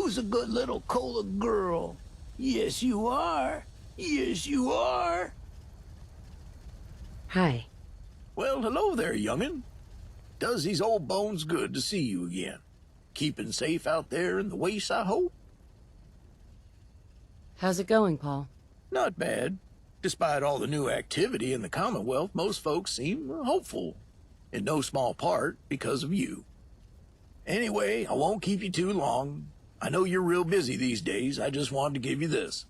Who's a good little cola girl? Yes, you are. Yes, you are. Hi. Well, hello there, young'un. Does these old bones good to see you again. Keeping safe out there in the wastes, I hope? How's it going, Paul? Not bad. Despite all the new activity in the Commonwealth, most folks seem hopeful. In no small part because of you. Anyway, I won't keep you too long. I know you're real busy these days. I just wanted to give you this.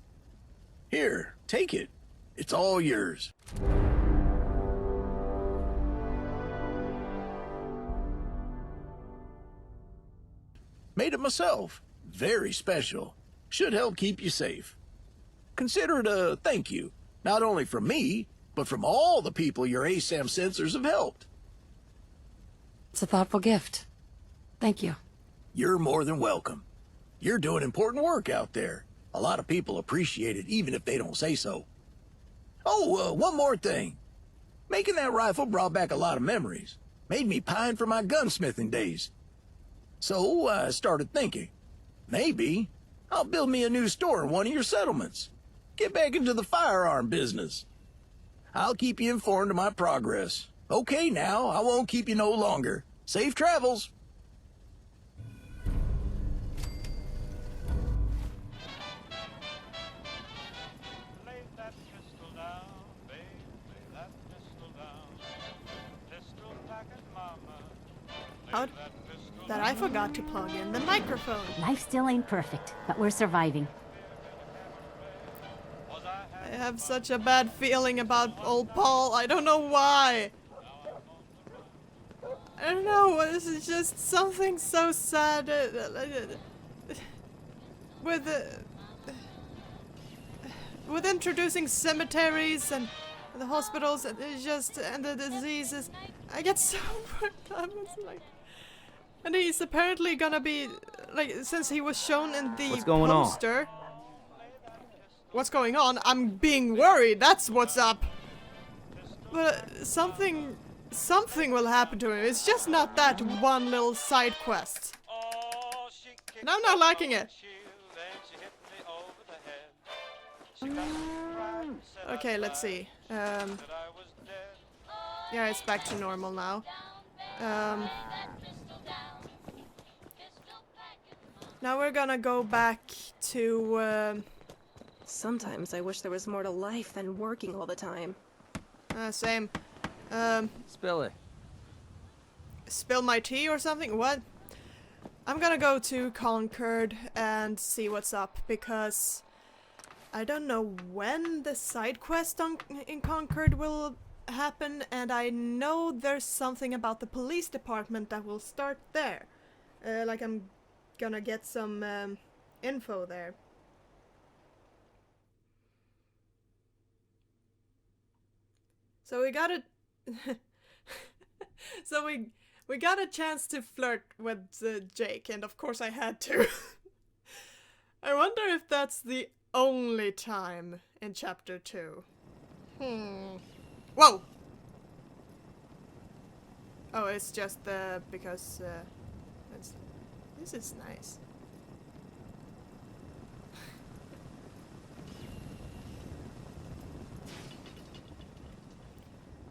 Here, take it. It's all yours. Made it myself. Very special. Should help keep you safe. Consider it a thank you, not only from me, but from all the people your ASAM sensors have helped. It's a thoughtful gift. Thank you. You're more than welcome. You're doing important work out there. A lot of people appreciate it, even if they don't say so. Oh, one more thing. Making that rifle brought back a lot of memories. Made me pine for my gunsmithing days. So I started thinking, maybe I'll build me a new store in one of your settlements. Get back into the firearm business. I'll keep you informed of my progress. Okay now, I won't keep you no longer. Safe travels. That I forgot to plug in the microphone. Life still ain't perfect, but we're surviving. I have such a bad feeling about old Paul. I don't know why. I don't know. This is just something so sad. With introducing cemeteries and the hospitals and the diseases, I get so worked up. It's like. And he's apparently gonna be, like, since he was shown in the poster. What's going on? I'm being worried, that's what's up. But something will happen to him. It's just not that one little side quest. And I'm not liking it. Okay, let's see. Yeah, it's back to normal now. Now we're gonna go back to, Sometimes I wish there was more to life than working all the time. Same. Spill it. Spill my tea or something? What? I'm gonna go to Concord and see what's up, because I don't know when the side quest in Concord will happen, and I know there's something about the police department that will start there. Like I'm gonna get some info there. So we got a we got a chance to flirt with Jake, and of course I had to. I wonder if that's the only time in chapter 2. Whoa! Oh, it's just because this is nice.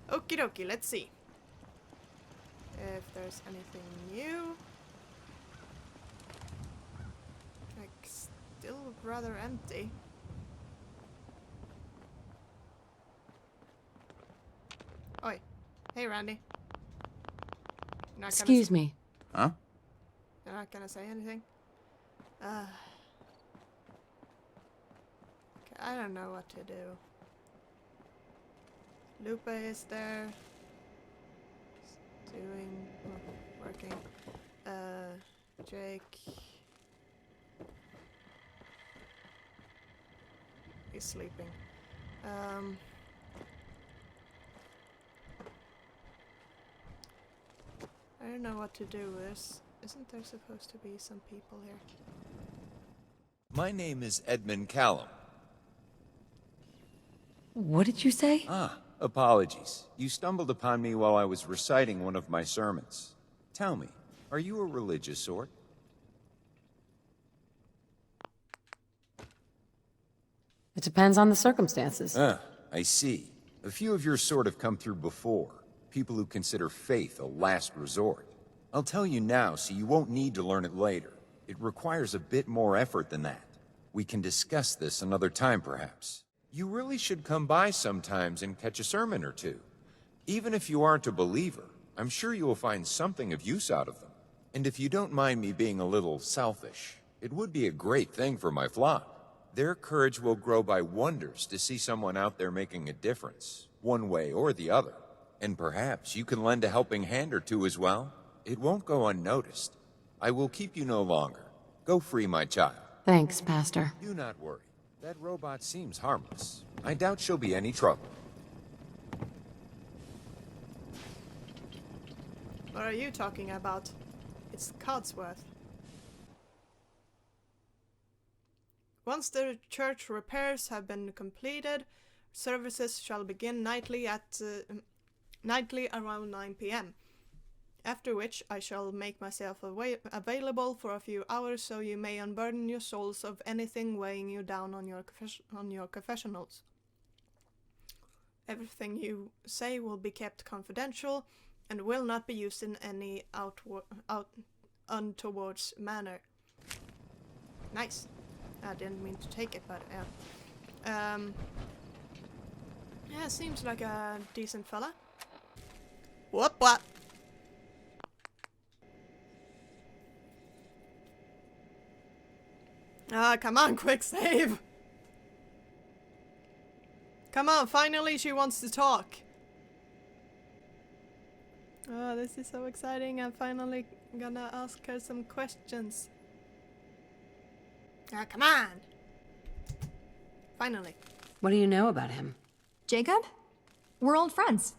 Okie dokie, let's see if there's anything new. Like, still rather empty. Oi. Hey, Randy. Excuse me. Huh? You're not gonna say anything? Okay, I don't know what to do. Lupe is there. Working. Jake. He's sleeping. I don't know what to do. Isn't there supposed to be some people here? My name is Edmund Callum. What did you say? Apologies. You stumbled upon me while I was reciting one of my sermons. Tell me, are you a religious sort? It depends on the circumstances. Ah, I see. A few of your sort have come through before. People who consider faith a last resort. I'll tell you now so you won't need to learn it later. It requires a bit more effort than that. We can discuss this another time, perhaps. You really should come by sometimes and catch a sermon or two. Even if you aren't a believer, I'm sure you will find something of use out of them. And if you don't mind me being a little selfish, it would be a great thing for my flock. Their courage will grow by wonders to see someone out there making a difference, one way or the other. And perhaps you can lend a helping hand or two as well. It won't go unnoticed. I will keep you no longer. Go free, my child. Thanks, Pastor. Do not worry. That robot seems harmless. I doubt she'll be any trouble. What are you talking about? It's Codsworth. Once the church repairs have been completed, services shall begin nightly around 9 p.m. After which I shall make myself available for a few hours so you may unburden your souls of anything weighing you down on your confessionals. Everything you say will be kept confidential and will not be used in any untoward manner. Nice. I didn't mean to take it, but yeah. Yeah, seems like a decent fella. What? Ah, come on, quick save! Come on, finally she wants to talk! Oh, this is so exciting. I'm finally gonna ask her some questions. Ah, come on! Finally. What do you know about him? Jacob? We're old friends.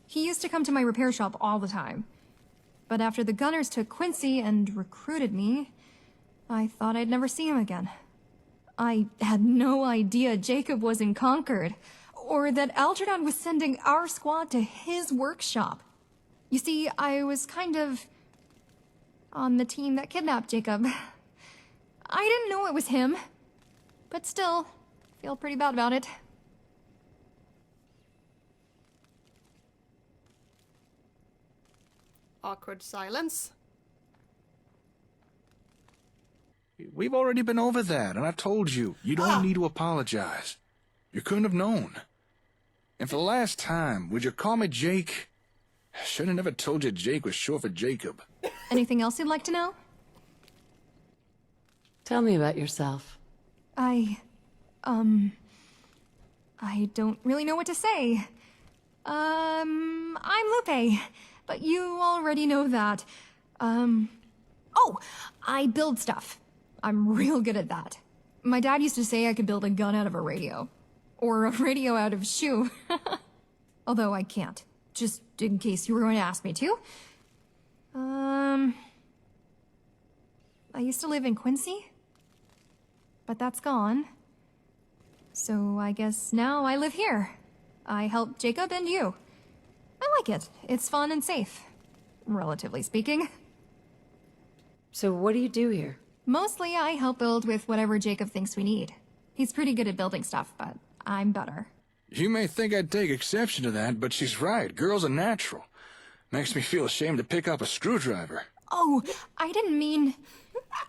He used to come to my repair shop all the time. But after the Gunners took Quincy and recruited me, I thought I'd never see him again. I had no idea Jacob was in Concord, or that Algernon was sending our squad to his workshop. You see, I was kind of on the team that kidnapped Jacob. I didn't know it was him, but still, feel pretty bad about it. Awkward silence. We've already been over that, and I told you, you don't need to apologize. You couldn't have known. And for the last time, would you call me Jake? Should have never told you Jake was short for Jacob. Anything else you'd like to know? Tell me about yourself. I don't really know what to say. I'm Lupe, but you already know that. Oh, I build stuff. I'm real good at that. My dad used to say I could build a gun out of a radio. Or a radio out of a shoe. Although I can't. Just in case you were going to ask me to. I used to live in Quincy. But that's gone. So I guess now I live here. I help Jacob and you. I like it. It's fun and safe. Relatively speaking. So what do you do here? Mostly I help build with whatever Jacob thinks we need. He's pretty good at building stuff, but I'm better. You may think I'd take exception to that, but she's right. Girls are natural. Makes me feel ashamed to pick up a screwdriver. Oh, I didn't mean...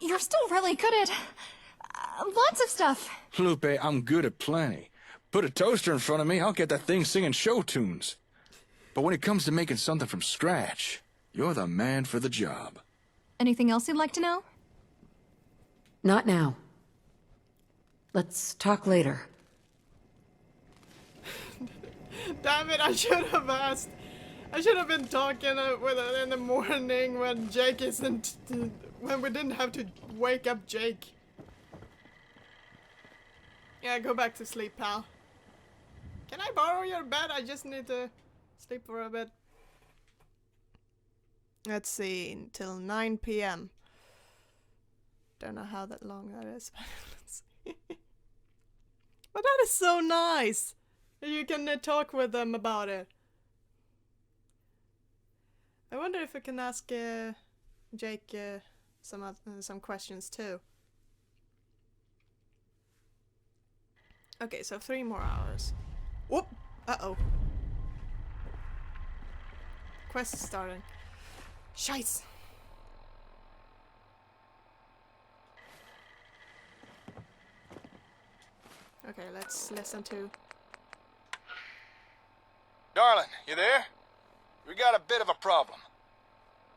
You're still really good at... lots of stuff. Lupe, I'm good at plenty. Put a toaster in front of me, I'll get that thing singing show tunes. But when it comes to making something from scratch, you're the man for the job. Anything else you'd like to know? Not now. Let's talk later. Damn it, I should have asked. I should have been talking with her in the morning when Jake isn't... when we didn't have to wake up Jake. Yeah, go back to sleep, pal. Can I borrow your bed? I just need to sleep for a bit. Let's see, until 9 p.m. Don't know how that long that is. Let's see. But that is so nice! You can talk with them about it. I wonder if I can ask Jake some questions too. Okay, so 3 more hours. Whoop! Uh-oh. Quest is starting. Scheiße! Okay, let's listen to... Darling, you there? We got a bit of a problem.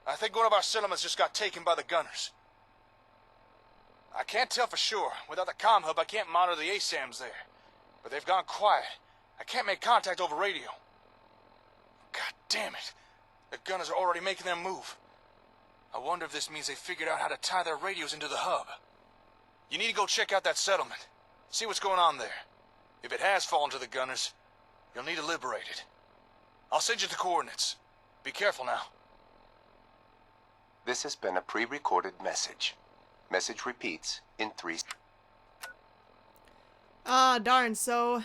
I think one of our settlements just got taken by the gunners. I can't tell for sure. Without the comm hub, I can't monitor the ASAMs there. But they've gone quiet. I can't make contact over radio. God damn it. The gunners are already making their move. I wonder if this means they figured out how to tie their radios into the hub. You need to go check out that settlement. See what's going on there. If it has fallen to the gunners, you'll need to liberate it. I'll send you the coordinates. Be careful now. This has been a pre-recorded message. Message repeats in 3... Ah, darn, so...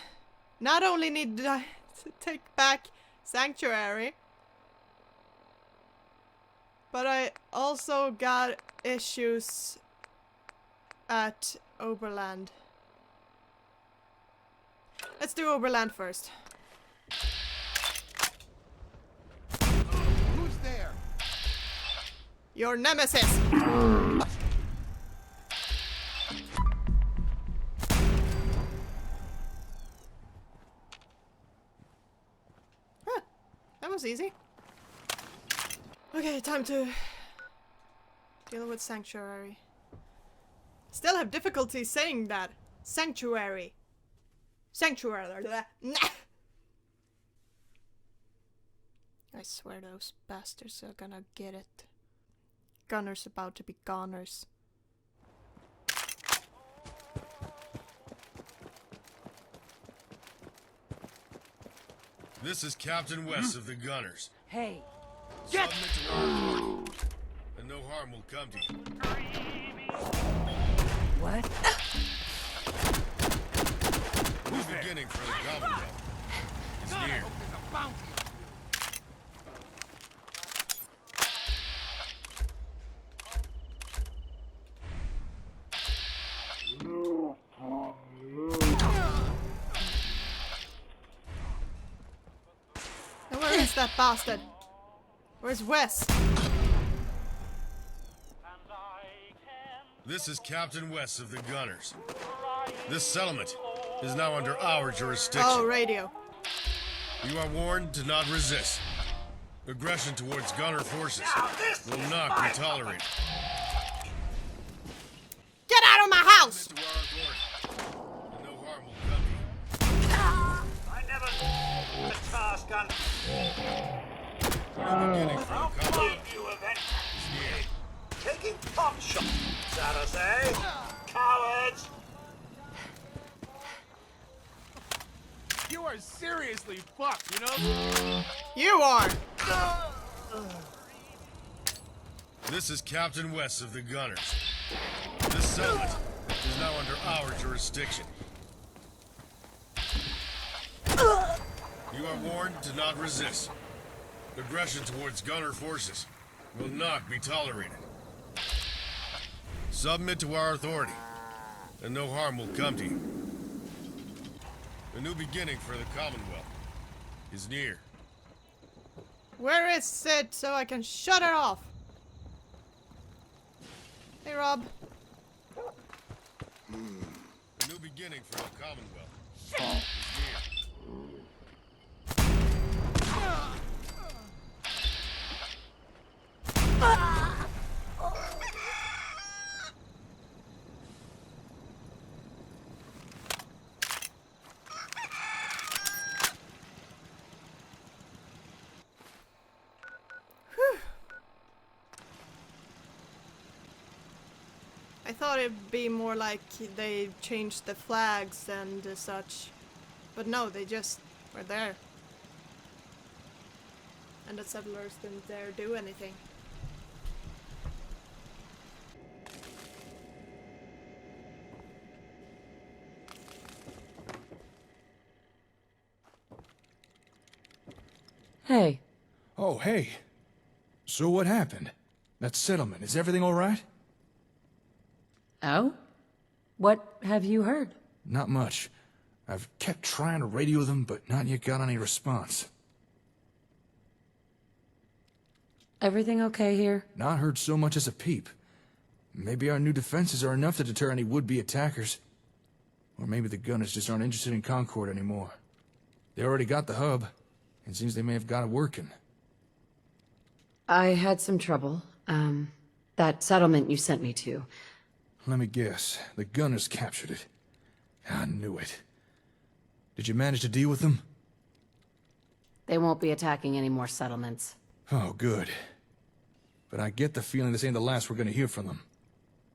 Not only need I to take back Sanctuary, but I also got issues at Oberland. Let's do Oberland first. Who's there? Your nemesis! Huh, that was easy. Okay, time to deal with Sanctuary. Still have difficulty saying that. Sanctuary. Sanctuary. Nah. I swear those bastards are gonna get it. Gunners about to be goners. This is Captain West of the Gunners. Hey. Submit to our authority, and no harm will come to you. What? Who's beginning for the Commonwealth? It's near. Now where is that bastard? Where's Wes? This is Captain West of the Gunners. This settlement is now under our jurisdiction. Oh, radio. You are warned to not resist. Aggression towards gunner forces will not be tolerated. Get out of my house! Submit to our authority, and no harm will come to you. I never the task on. Beginning for the I'll Commonwealth. find you eventually. Taking pot shots, Sarah say. Cowards! You are seriously fucked, you know? You are! This is Captain West of the Gunners. This settlement is now under our jurisdiction. You are warned to not resist. Aggression towards gunner forces will not be tolerated. Submit to our authority, and no harm will come to you. A new beginning for the Commonwealth is near. Where is it so I can shut it off? Hey, Rob. A new beginning for the Commonwealth is near. I thought it'd be more like they changed the flags and such. But no, they just were there. And the settlers didn't dare do anything. Hey. Oh, hey. So what happened? That settlement, is everything all right? Oh? What have you heard? Not much. I've kept trying to radio them, but not yet got any response. Everything okay here? Not heard so much as a peep. Maybe our new defenses are enough to deter any would-be attackers. Or maybe the gunners just aren't interested in Concord anymore. They already got the hub. It seems they may have got it working. I had some trouble. That settlement you sent me to. Let me guess. The gunners captured it. I knew it. Did you manage to deal with them? They won't be attacking any more settlements. Oh, good. But I get the feeling this ain't the last we're gonna hear from them.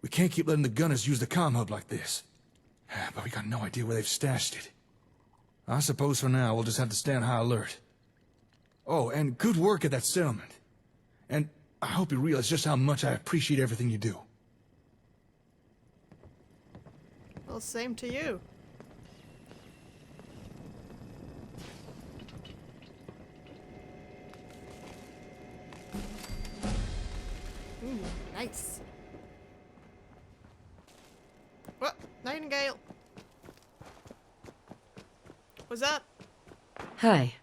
We can't keep letting the gunners use the comm hub like this. But we got no idea where they've stashed it. I suppose for now we'll just have to stay on high alert. Oh, and good work at that settlement. And I hope you realize just how much I appreciate everything you do. Well, same to you. Nice. What? Nightingale? What's that? Hi.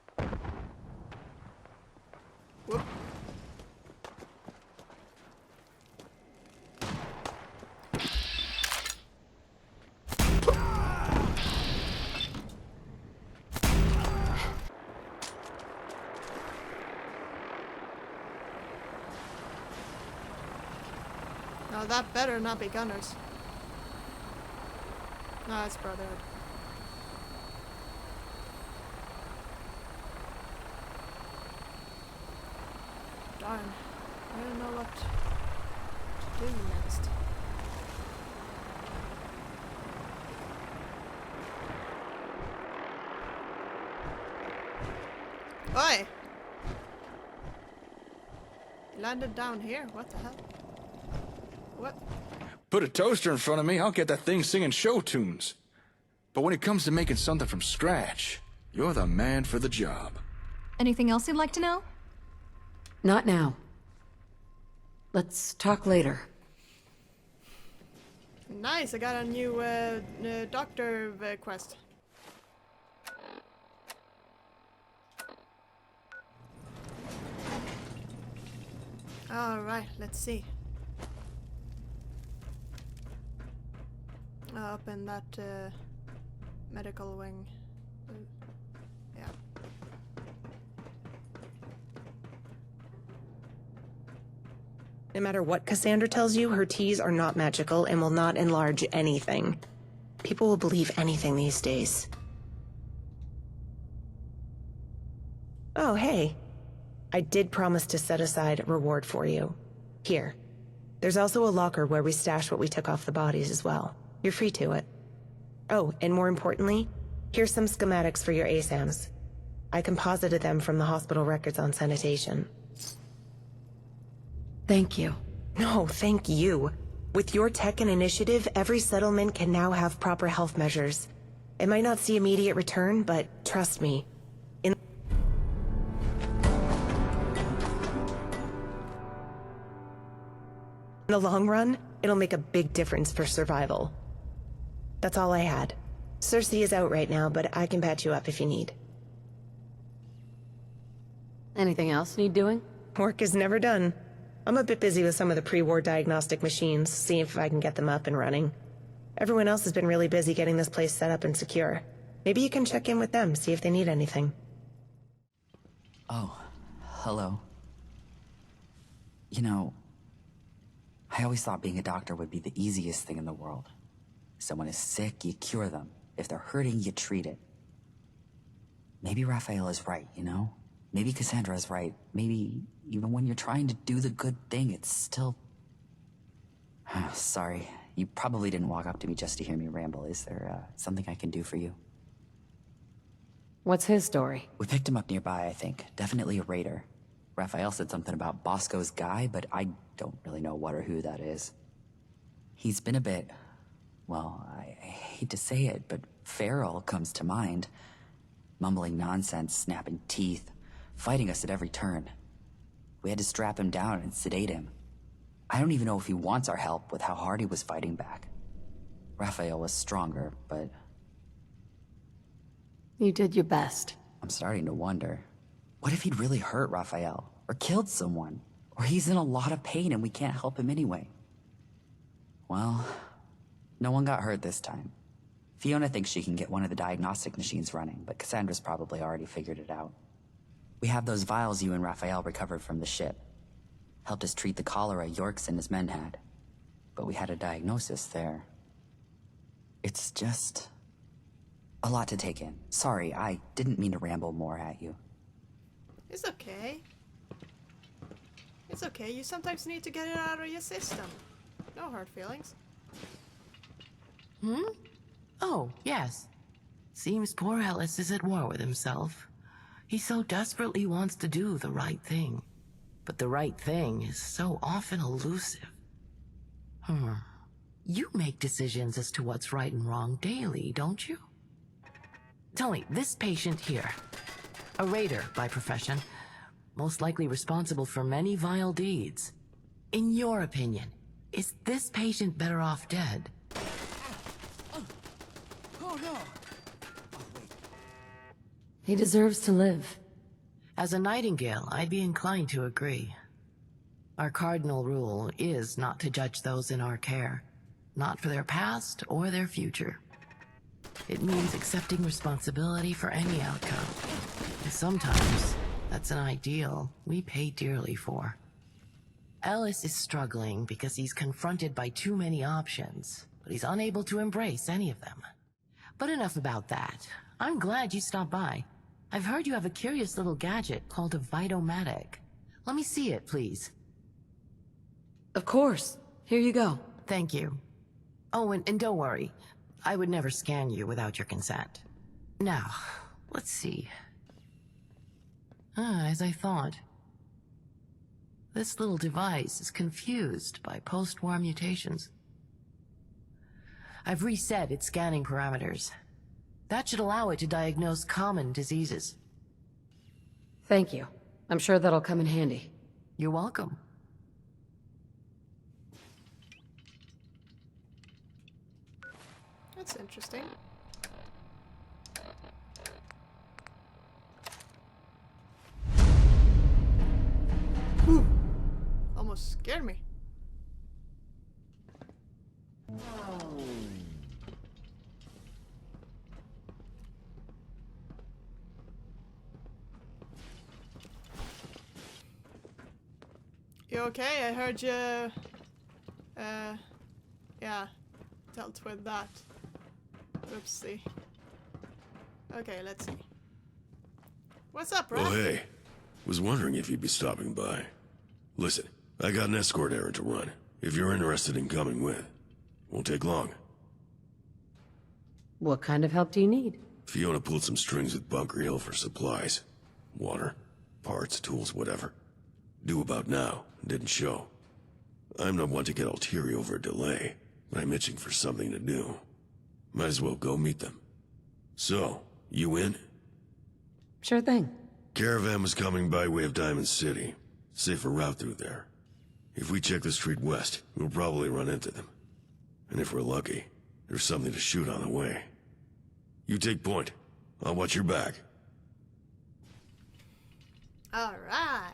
Whoop. Now that better not be gunners. No, it's Brotherhood. Darn. I don't know what to do next. Oi! Landed down here? What the hell? What? Put a toaster in front of me, I'll get that thing singing show tunes. But when it comes to making something from scratch, you're the man for the job. Anything else you'd like to know? Not now. Let's talk later. Nice, I got a new doctor quest. Alright, let's see. Up in that medical wing. Yeah. No matter what Cassandra tells you, her teas are not magical and will not enlarge anything. People will believe anything these days. Oh, hey. I did promise to set aside a reward for you. Here. There's also a locker where we stash what we took off the bodies as well. You're free to it. Oh, and more importantly, here's some schematics for your ASAMs. I composited them from the hospital records on sanitation. Thank you. No, thank you. With your tech and initiative, every settlement can now have proper health measures. It might not see immediate return, but trust me. In the long run, it'll make a big difference for survival. That's all I had. Cersei is out right now, but I can patch you up if you need. Anything else need doing? Work is never done. I'm a bit busy with some of the pre-war diagnostic machines, seeing if I can get them up and running. Everyone else has been really busy getting this place set up and secure. Maybe you can check in with them, see if they need anything. Oh, hello. You know, I always thought being a doctor would be the easiest thing in the world. Someone is sick, you cure them. If they're hurting, you treat it. Maybe Raphael is right, you know? Maybe Cassandra is right. Maybe even when you're trying to do the good thing, it's still... Sorry, you probably didn't walk up to me just to hear me ramble. Is there something I can do for you? What's his story? We picked him up nearby, I think. Definitely a raider. Raphael said something about Bosco's guy, but I don't really know what or who that is. He's been a bit... Well, I hate to say it, but feral comes to mind. Mumbling nonsense, snapping teeth, fighting us at every turn. We had to strap him down and sedate him. I don't even know if he wants our help with how hard he was fighting back. Raphael was stronger, but... You did your best. I'm starting to wonder. What if he'd really hurt Raphael? Or killed someone? Or he's in a lot of pain and we can't help him anyway? Well, no one got hurt this time. Fiona thinks she can get one of the diagnostic machines running, but Cassandra's probably already figured it out. We have those vials you and Raphael recovered from the ship. Helped us treat the cholera Yorks and his men had. But we had a diagnosis there. It's just a lot to take in. Sorry, I didn't mean to ramble more at you. It's okay. It's okay, you sometimes need to get it out of your system. No hard feelings. Hmm? Oh, yes. Seems poor Ellis is at war with himself. He so desperately wants to do the right thing. But the right thing is so often elusive. You make decisions as to what's right and wrong daily, don't you? Tell me, this patient here, a raider by profession, most likely responsible for many vile deeds. In your opinion, is this patient better off dead? Oh no! He deserves to live. As a Nightingale, I'd be inclined to agree. Our cardinal rule is not to judge those in our care, not for their past or their future. It means accepting responsibility for any outcome. And sometimes, that's an ideal we pay dearly for. Ellis is struggling because he's confronted by too many options, but he's unable to embrace any of them. But enough about that. I'm glad you stopped by. I've heard you have a curious little gadget called a Vitomatic. Let me see it, please. Of course. Here you go. Thank you. Oh, and don't worry. I would never scan you without your consent. Now, let's see. As I thought. This little device is confused by post-war mutations. I've reset its scanning parameters. That should allow it to diagnose common diseases. Thank you. I'm sure that'll come in handy. You're welcome. That's interesting. Whew. Almost scared me. You okay? I heard you, yeah, dealt with that. Oopsie. Okay, let's see. What's up, bro? Oh, hey. Was wondering if you'd be stopping by. Listen, I got an escort errand to run. If you're interested in coming with. Won't take long. What kind of help do you need? Fiona pulled some strings with Bunker Hill for supplies. Water, parts, tools, whatever. Due about now. Didn't show. I'm not one to get all teary over a delay, but I'm itching for something to do. Might as well go meet them. So, you in? Sure thing. Caravan was coming by way of Diamond City. Safer route through there. If we check the street west, we'll probably run into them. And if we're lucky, there's something to shoot on the way. You take point. I'll watch your back. All right.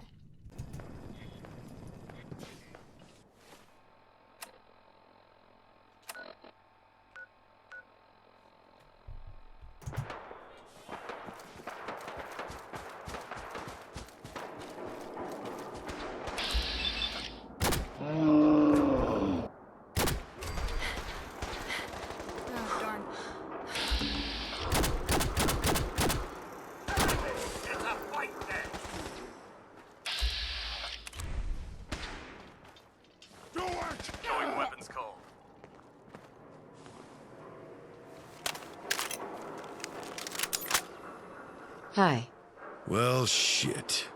Hi. Well, shit.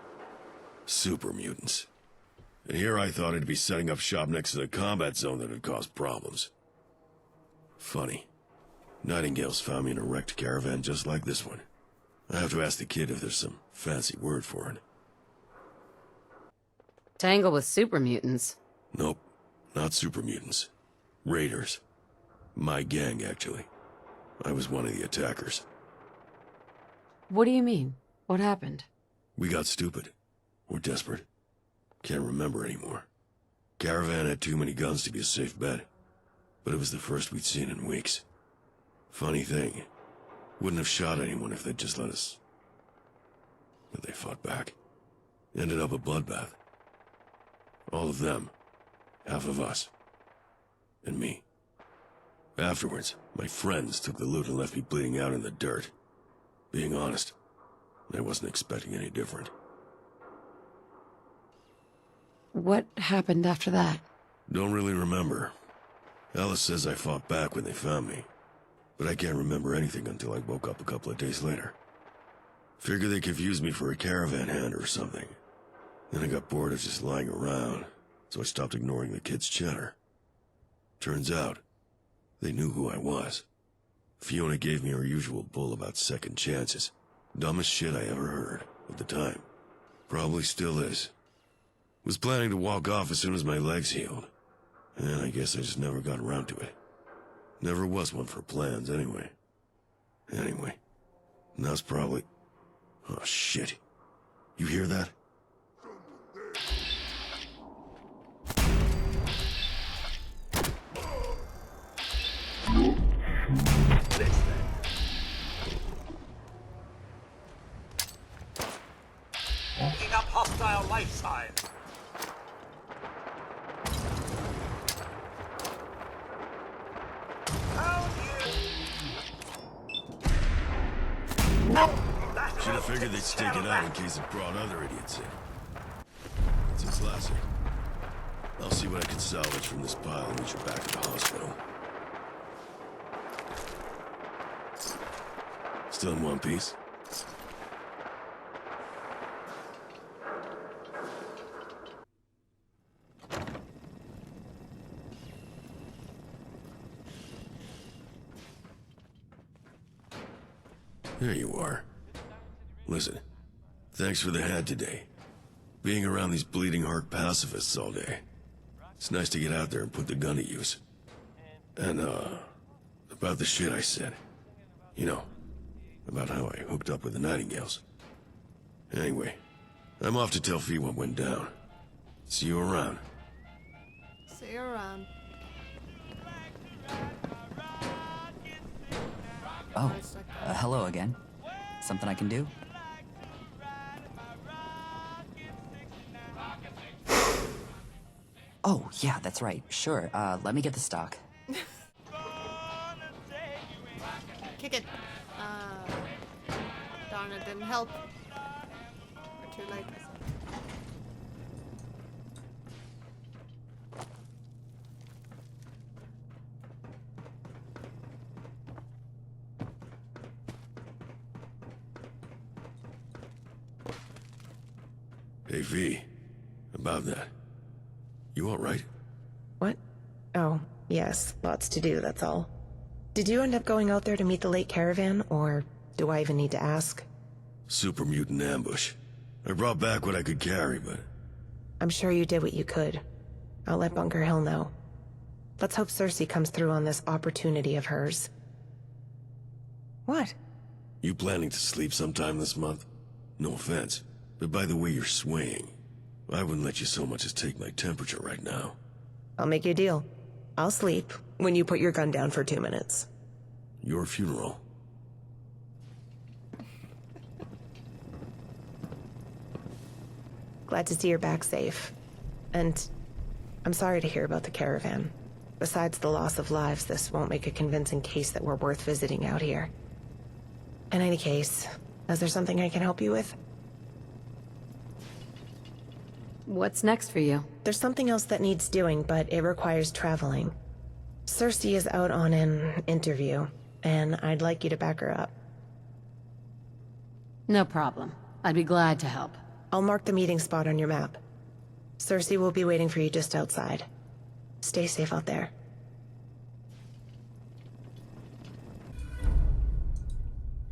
Super mutants. And here I thought I'd be setting up shop next to the combat zone that had caused problems. Funny. Nightingales found me in a wrecked caravan just like this one. I have to ask the kid if there's some fancy word for it. Tangle with super mutants. Nope. Not super mutants. Raiders. My gang, actually. I was one of the attackers. What do you mean? What happened? We got stupid. We're desperate. Can't remember anymore. Caravan had too many guns to be a safe bet. But it was the first we'd seen in weeks. Funny thing, wouldn't have shot anyone if they'd just let us. But they fought back. Ended up a bloodbath. All of them. Half of us. And me. Afterwards, my friends took the loot and left me bleeding out in the dirt. Being honest, I wasn't expecting any different. What happened after that? Don't really remember. Alice says I fought back when they found me. But I can't remember anything until I woke up a couple of days later. Figure they confused me for a caravan hand or something. Then I got bored of just lying around, so I stopped ignoring the kids' chatter. Turns out, they knew who I was. Fiona gave me her usual bull about second chances. Dumbest shit I ever heard at the time. Probably still is. Was planning to walk off as soon as my legs healed. And I guess I just never got around to it. Never was one for plans, anyway. Anyway, now's probably... Oh, shit. You hear that? Picking up hostile life signs. Should have figured they'd stake it out in case it brought other idiots in. It's a classic. I'll see what I can salvage from this pile and meet you back at the hospital. Still in one piece? There you are. Listen, thanks for the hand today. Being around these bleeding heart pacifists all day. It's nice to get out there and put the gun to use. And, about the shit I said. You know, about how I hooked up with the Nightingales. Anyway, I'm off to tell Fee what went down. See you around. See you around. Oh, hello again. Something I can do? Oh, yeah, that's right. Sure, let me get the stock. Kick it. Darn it, didn't help. We're too late. Hey, V. About that. You alright? What? Oh, yes. Lots to do, that's all. Did you end up going out there to meet the late caravan, or do I even need to ask? Super mutant ambush. I brought back what I could carry, but... I'm sure you did what you could. I'll let Bunker Hill know. Let's hope Cersei comes through on this opportunity of hers. What? You planning to sleep sometime this month? No offense, but by the way you're swaying, I wouldn't let you so much as take my temperature right now. I'll make you a deal. I'll sleep when you put your gun down for 2 minutes. Your funeral. Glad to see you're back safe. And I'm sorry to hear about the caravan. Besides the loss of lives, this won't make a convincing case that we're worth visiting out here. In any case, is there something I can help you with? What's next for you? There's something else that needs doing, but it requires traveling. Cersei is out on an interview, and I'd like you to back her up. No problem. I'd be glad to help. I'll mark the meeting spot on your map. Cersei will be waiting for you just outside. Stay safe out there.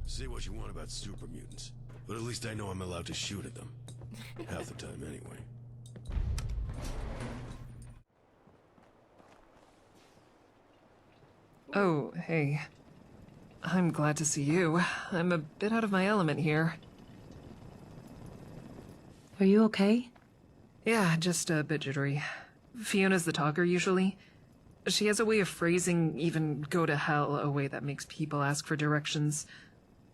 Say what you want about super mutants, but at least I know I'm allowed to shoot at them. Half the time, anyway. Oh, hey. I'm glad to see you. I'm a bit out of my element here. Are you okay? Yeah, just a bit jittery. Fiona's the talker usually. She has a way of phrasing even go to hell a way that makes people ask for directions.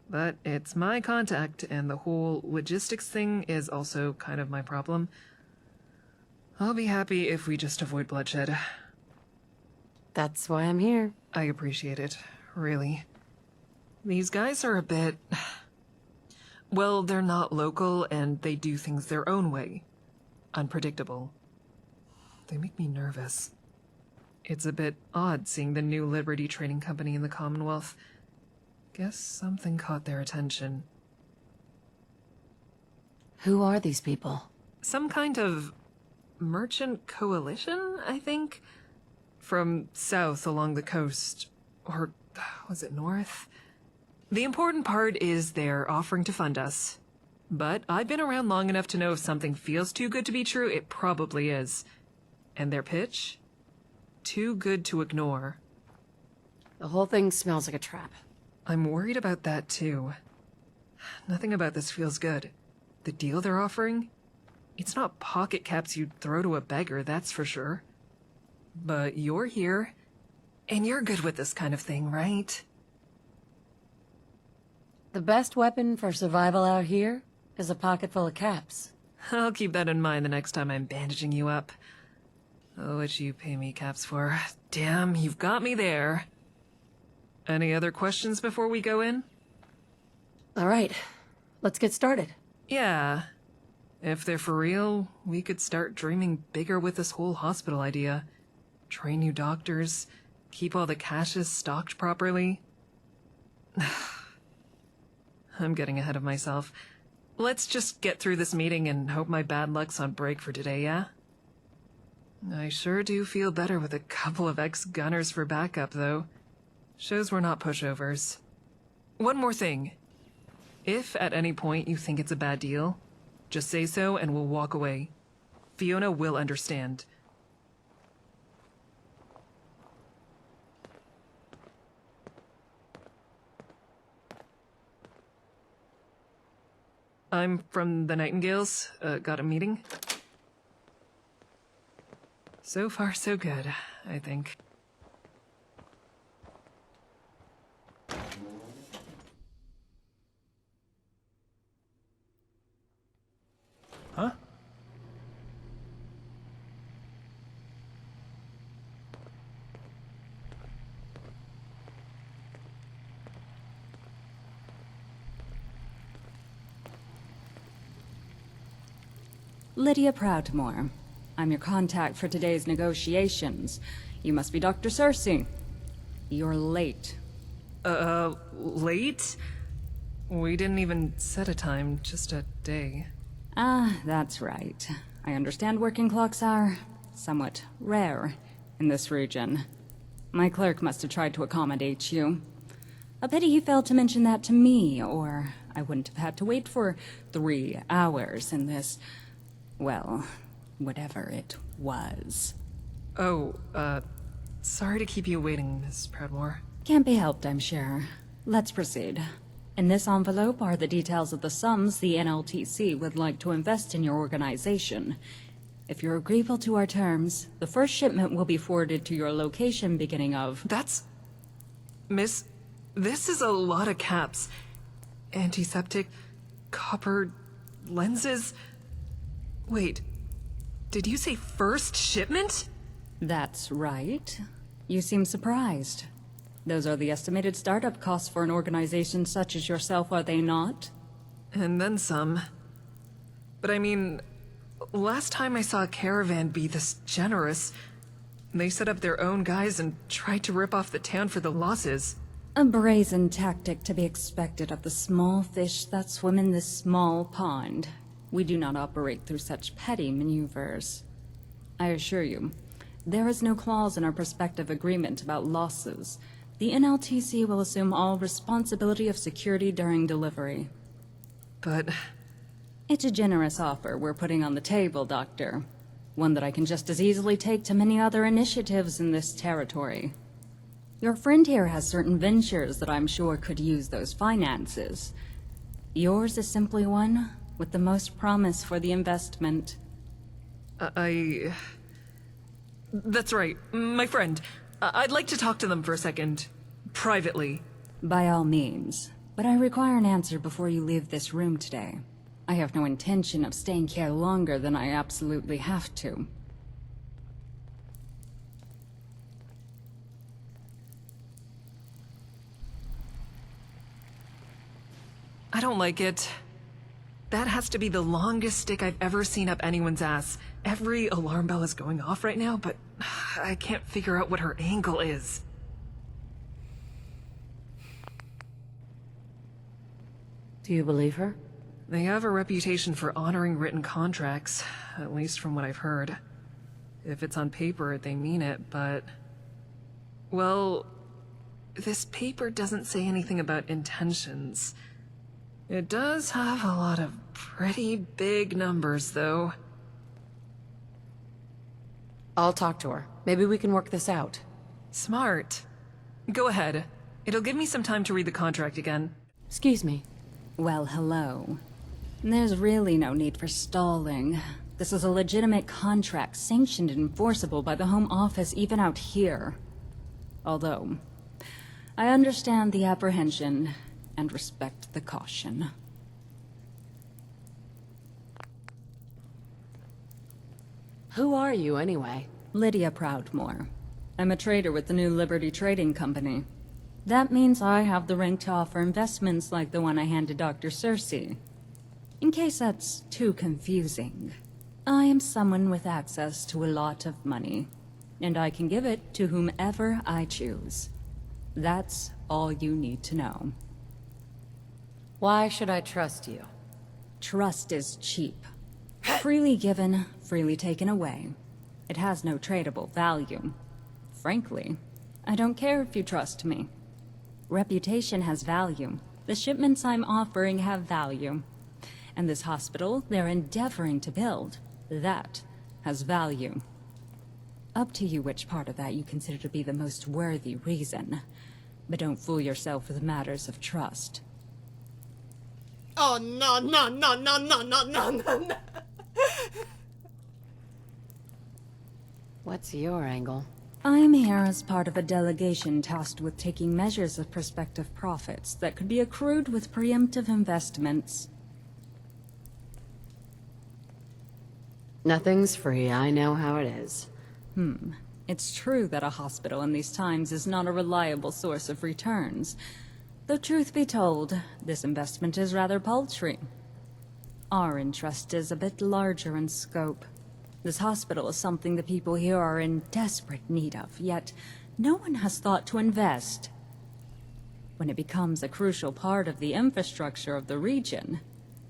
But it's my contact, and the whole logistics thing is also kind of my problem. I'll be happy if we just avoid bloodshed. That's why I'm here. I appreciate it, really. These guys are a bit... Well, they're not local, and they do things their own way. Unpredictable. They make me nervous. It's a bit odd seeing the new Liberty Trading Company in the Commonwealth. Guess something caught their attention. Who are these people? Some kind of merchant coalition, I think? From south along the coast. Or was it north? The important part is they're offering to fund us. But I've been around long enough to know if something feels too good to be true, it probably is. And their pitch? Too good to ignore. The whole thing smells like a trap. I'm worried about that too. Nothing about this feels good. The deal they're offering? It's not pocket caps you'd throw to a beggar, that's for sure. But you're here, and you're good with this kind of thing, right? The best weapon for survival out here is a pocket full of caps. I'll keep that in mind the next time I'm bandaging you up. Oh, what you pay me caps for. Damn, you've got me there. Any other questions before we go in? All right, let's get started. Yeah. If they're for real, we could start dreaming bigger with this whole hospital idea. Train new doctors, keep all the caches stocked properly. I'm getting ahead of myself. Let's just get through this meeting and hope my bad luck's on break for today, yeah? I sure do feel better with a couple of ex-gunners for backup, though. Shows we're not pushovers. One more thing. If at any point you think it's a bad deal, just say so and we'll walk away. Fiona will understand. I'm from the Nightingales. Got a meeting? So far, so good, I think. Huh? Lydia Proudmore. I'm your contact for today's negotiations. You must be Dr. Cersei. You're late. Late? We didn't even set a time, just a day. Ah, that's right. I understand working clocks are somewhat rare in this region. My clerk must have tried to accommodate you. A pity he failed to mention that to me, or I wouldn't have had to wait for 3 hours in this, well, whatever it was. Oh, sorry to keep you waiting, Miss Proudmore. Can't be helped, I'm sure. Let's proceed. In this envelope are the details of the sums the NLTC would like to invest in your organization. If you're agreeable to our terms, the first shipment will be forwarded to your location beginning of... That's... Miss... This is a lot of caps. Antiseptic... copper... lenses... Wait... Did you say first shipment? That's right. You seem surprised. Those are the estimated startup costs for an organization such as yourself, are they not? And then some. But I mean, last time I saw a caravan be this generous, they set up their own guys and tried to rip off the town for the losses. A brazen tactic to be expected of the small fish that swim in this small pond. We do not operate through such petty maneuvers. I assure you, there is no clause in our prospective agreement about losses. The NLTC will assume all responsibility of security during delivery. But... It's a generous offer we're putting on the table, Doctor. One that I can just as easily take to many other initiatives in this territory. Your friend here has certain ventures that I'm sure could use those finances. Yours is simply one with the most promise for the investment. That's right, my friend. I'd like to talk to them for a second. Privately. By all means. But I require an answer before you leave this room today. I have no intention of staying here longer than I absolutely have to. I don't like it. That has to be the longest stick I've ever seen up anyone's ass. Every alarm bell is going off right now, but I can't figure out what her angle is. Do you believe her? They have a reputation for honoring written contracts, at least from what I've heard. If it's on paper, they mean it, but... Well, this paper doesn't say anything about intentions. It does have a lot of pretty big numbers, though. I'll talk to her. Maybe we can work this out. Smart. Go ahead. It'll give me some time to read the contract again. Excuse me. Well, hello. There's really no need for stalling. This is a legitimate contract, sanctioned and enforceable by the Home Office even out here. Although, I understand the apprehension and respect the caution. Who are you, anyway? Lydia Proudmoore. I'm a trader with the New Liberty Trading Company. That means I have the rank to offer investments like the one I handed Dr. Cersei. In case that's too confusing, I am someone with access to a lot of money, and I can give it to whomever I choose. That's all you need to know. Why should I trust you? Trust is cheap. Freely given, freely taken away. It has no tradable value. Frankly, I don't care if you trust me. Reputation has value. The shipments I'm offering have value. And this hospital they're endeavoring to build, that has value. Up to you which part of that you consider to be the most worthy reason. But don't fool yourself with matters of trust. Oh, no, no, no, no, no, no, no, no, no. What's your angle? I'm here as part of a delegation tasked with taking measures of prospective profits that could be accrued with preemptive investments. Nothing's free, I know how it is. It's true that a hospital in these times is not a reliable source of returns. Though truth be told, this investment is rather paltry. Our interest is a bit larger in scope. This hospital is something the people here are in desperate need of, yet no one has thought to invest. When it becomes a crucial part of the infrastructure of the region,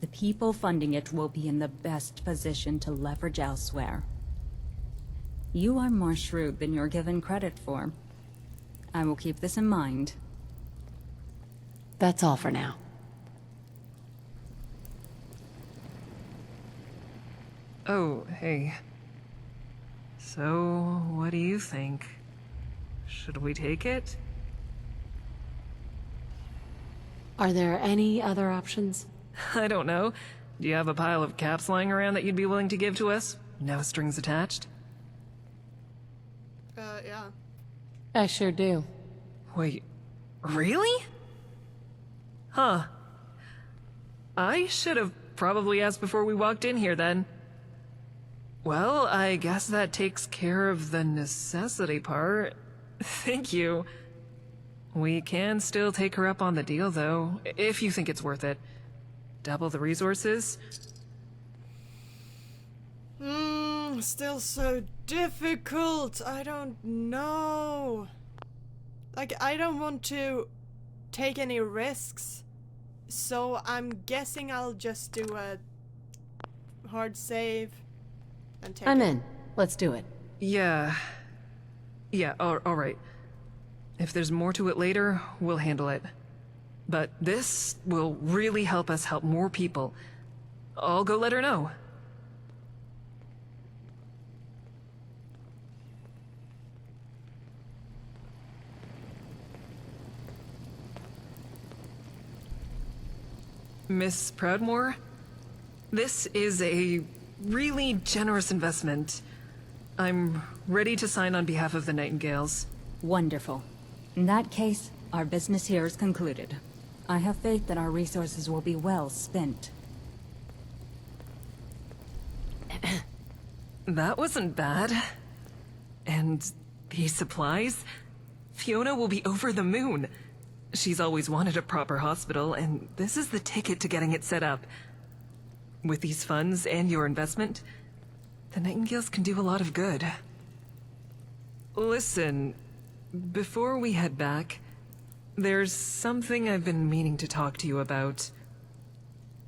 the people funding it will be in the best position to leverage elsewhere. You are more shrewd than you're given credit for. I will keep this in mind. That's all for now. Oh, hey. So, what do you think? Should we take it? Are there any other options? I don't know. Do you have a pile of caps lying around that you'd be willing to give to us? No strings attached? Yeah. I sure do. Wait, really? Huh. I should have probably asked before we walked in here then. Well, I guess that takes care of the necessity part. Thank you. We can still take her up on the deal, though, if you think it's worth it. Double the resources? Still so difficult. I don't know. Like, I don't want to take any risks. So I'm guessing I'll just do a hard save and take I'm it. in. Let's do it. Yeah. Yeah, alright. If there's more to it later, we'll handle it. But this will really help us help more people. I'll go let her know. Miss Proudmore, this is a really generous investment. I'm ready to sign on behalf of the Nightingales. Wonderful. In that case, our business here is concluded. I have faith that our resources will be well spent. That wasn't bad. And these supplies? Fiona will be over the moon. She's always wanted a proper hospital, and this is the ticket to getting it set up. With these funds and your investment, the Nightingales can do a lot of good. Listen, before we head back, there's something I've been meaning to talk to you about.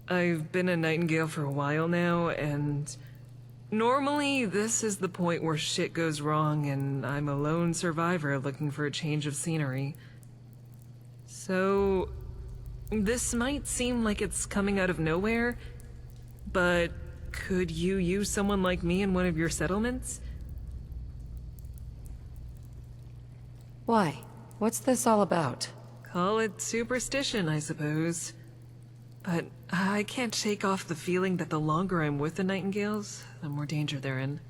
I've been a Nightingale for a while now, and normally this is the point where shit goes wrong and I'm a lone survivor looking for a change of scenery. So, this might seem like it's coming out of nowhere, but could you use someone like me in one of your settlements? Why? What's this all about? Call it superstition, I suppose. But I can't shake off the feeling that the longer I'm with the Nightingales, the more danger they're in.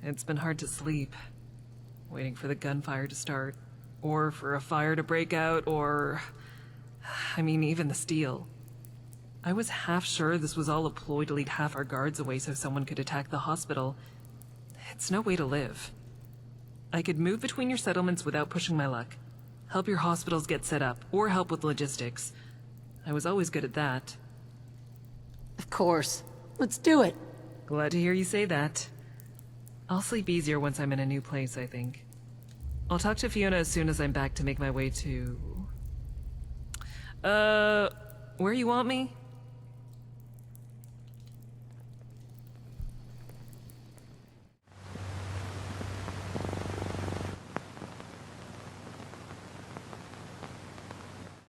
It's been hard to sleep, waiting for the gunfire to start, or for a fire to break out, or... I mean, even the steel. I was half sure this was all a ploy to lead half our guards away so someone could attack the hospital. It's no way to live. I could move between your settlements without pushing my luck, help your hospitals get set up, or help with logistics. I was always good at that. Of course. Let's do it. Glad to hear you say that. I'll sleep easier once I'm in a new place, I think. I'll talk to Fiona as soon as I'm back to make my way to... where you want me?